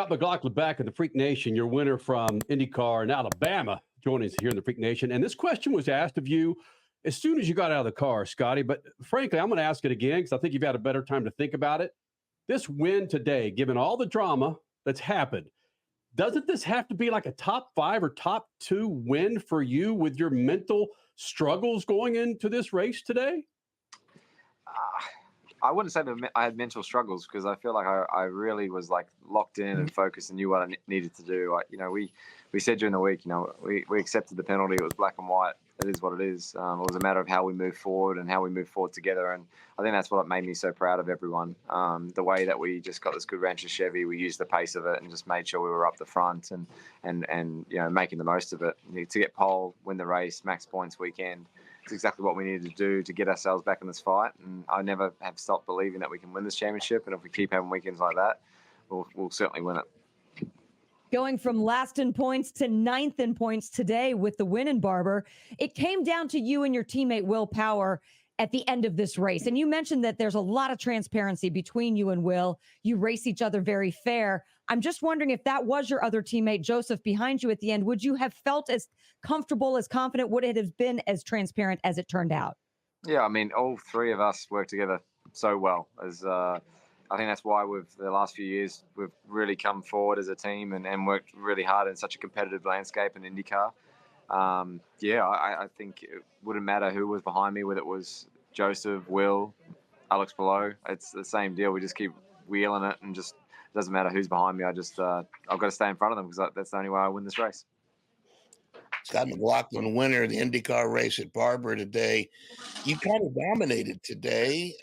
Scott McLaughlin back in the Freak Nation, your winner from IndyCar in Alabama, joining us here in the Freak Nation. And this question was asked of you as soon as you got out of the car, Scotty. But frankly, I'm going to ask it again because I think you've had a better time to think about it. This win today, given all the drama that's happened, doesn't this have to be like a top 5 or top 2 win for you with your mental struggles going into this race today? I wouldn't say that I had mental struggles because I feel like I really was like locked in and focused and knew what I needed to do. We said during the week, we accepted the penalty. It was black and white. It is what it is. It was a matter of how we move forward and how we move forward together. And I think that's what made me so proud of everyone. The way that we just got this good ranch of Chevy, we used the pace of it and just made sure we were up the front and making the most of it. To get pole, win the race, max points weekend. It's exactly what we needed to do to get ourselves back in this fight. And I never have stopped believing that we can win this championship. And if we keep having weekends like that, we'll certainly win it. Going from last in points to 9th in points today with the win in Barber, it came down to you and your teammate Will Power at the end of this race. And you mentioned that there's a lot of transparency between you and Will. You race each other very fair. I'm just wondering if that was your other teammate, Joseph, behind you at the end, would you have felt as comfortable, as confident? Would it have been as transparent as it turned out? Yeah, I mean, all three of us work together so well. I think that's why the last few years, we've really come forward as a team and worked really hard in such a competitive landscape in IndyCar. I think it wouldn't matter who was behind me, whether it was Joseph, Will, Alex below. It's the same deal. We just keep wheeling it and just it doesn't matter who's behind me. I've got to stay in front of them because that's the only way I win this race. Scott McLaughlin, winner of the IndyCar race at Barber today. You kind of dominated today.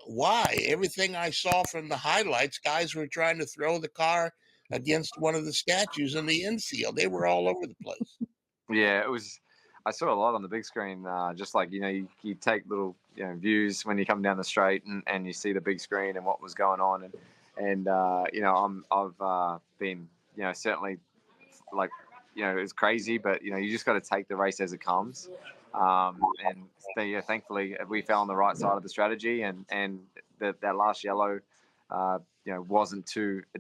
Why? Everything I saw from the highlights, guys were trying to throw the car against one of the statues in the infield. They were all over the place. Yeah, it was. I saw a lot on the big screen. Just like you take little views when you come down the straight and you see the big screen and what was going on and I've been certainly like it's crazy, but you just got to take the race as it comes. Thankfully we fell on the right side of the strategy and that last yellow it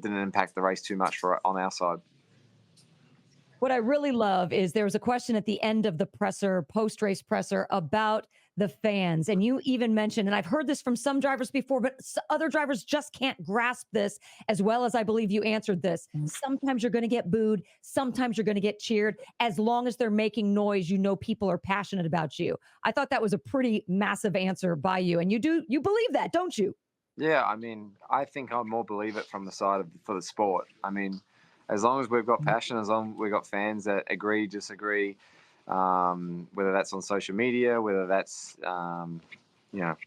didn't impact the race too much on our side. What I really love is there was a question at the end of the post-race presser about the fans. And you even mentioned, and I've heard this from some drivers before, but other drivers just can't grasp this as well as I believe you answered this. Sometimes you're going to get booed. Sometimes you're going to get cheered. As long as they're making noise, people are passionate about you. I thought that was a pretty massive answer by you. And you believe that, don't you? Yeah, I mean, I think I more believe it from the side for the sport. I mean, as long as we've got passion, as long as we've got fans that agree, disagree, whether that's on social media, whether that's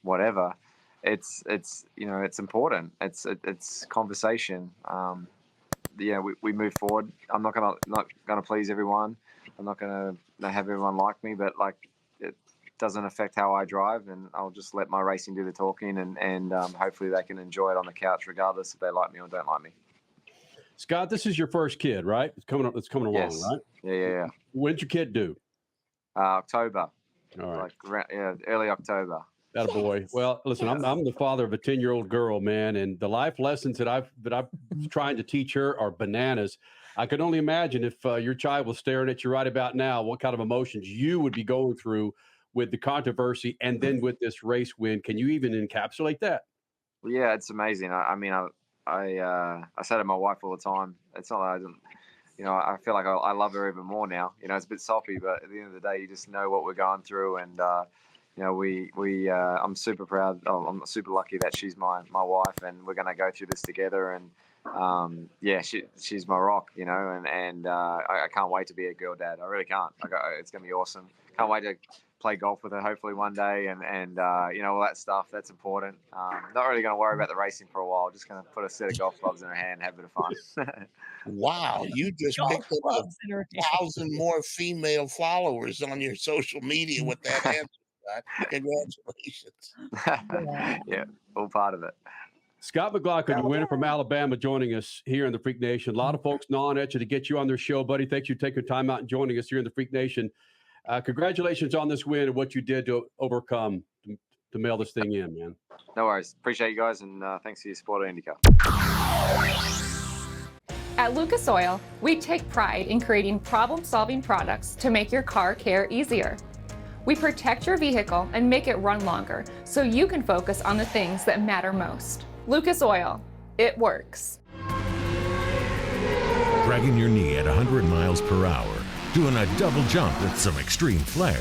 whatever, it's important. It's conversation. We move forward. I'm not gonna please everyone. I'm not gonna have everyone like me, but it doesn't affect how I drive, and I'll just let my racing do the talking, and hopefully they can enjoy it on the couch, regardless if they like me or don't like me. Scott, this is your first kid, right? It's coming along, yes. Right? Yeah. When's your kid due? October. All right. Early October. That a boy. Well, listen, I'm the father of a 10-year-old girl, man, and the life lessons that I'm trying to teach her are bananas. I can only imagine if your child was staring at you right about now, what kind of emotions you would be going through with the controversy and then with this race win. Can you even encapsulate that? Yeah, it's amazing. I say to my wife all the time, it's not that I didn't, I feel like I love her even more now. It's a bit soppy, but at the end of the day, you just know what we're going through. And, I'm super proud. I'm super lucky that she's my wife and we're going to go through this together. And, she's my rock, and I can't wait to be a girl dad. I really can't. It's going to be awesome. Can't wait to play golf with her hopefully one day and all that stuff. That's important. Not really going to worry about the racing for a while. Just going to put a set of golf clubs in her hand and have a bit of fun. Wow, you just picked up 1,000 more female followers on your social media with that answer. Congratulations. Yeah, all part of it. Scott McLaughlin, winner from Alabama, joining us here in the Freak Nation. A lot of folks gnawing at you to get you on their show, buddy. Thanks for taking time out and joining us here in the Freak Nation. Congratulations on this win and what you did to overcome to mail this thing in, man. No worries. Appreciate you guys, and thanks for your support of IndyCar. At Lucas Oil, we take pride in creating problem-solving products to make your car care easier. We protect your vehicle and make it run longer so you can focus on the things that matter most. Lucas Oil, it works. Dragging your knee at 100 miles per hour, doing a double jump with some extreme flair.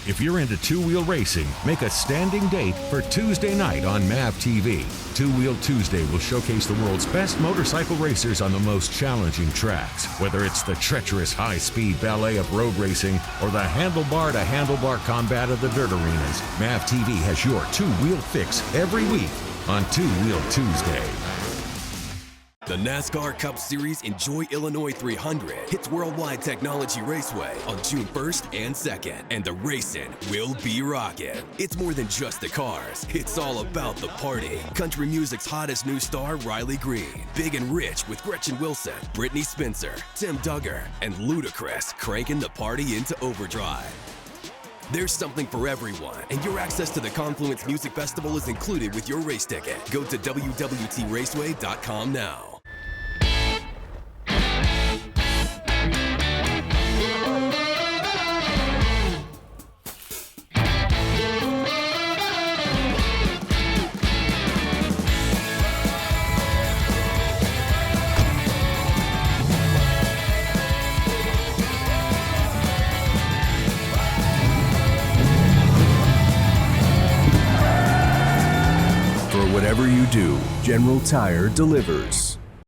If you're into two-wheel racing, make a standing date for Tuesday night on MAV TV. Two-Wheel Tuesday will showcase the world's best motorcycle racers on the most challenging tracks. Whether it's the treacherous high-speed ballet of road racing or the handlebar-to-handlebar combat of the dirt arenas, MAV TV has your two-wheel fix every week on Two-Wheel Tuesday. The NASCAR Cup Series Enjoy Illinois 300 hits Worldwide Technology Raceway on June 1st and 2nd, and the racing will be rocking. It's more than just the cars, it's all about the party. Country music's hottest new star, Riley Green, Big and Rich with Gretchen Wilson, Brittany Spencer, Tim Duggar, and Ludacris cranking the party into overdrive. There's something for everyone, and your access to the Confluence Music Festival is included with your race ticket. Go to www.raceway.com now. Whatever you do, General Tire delivers.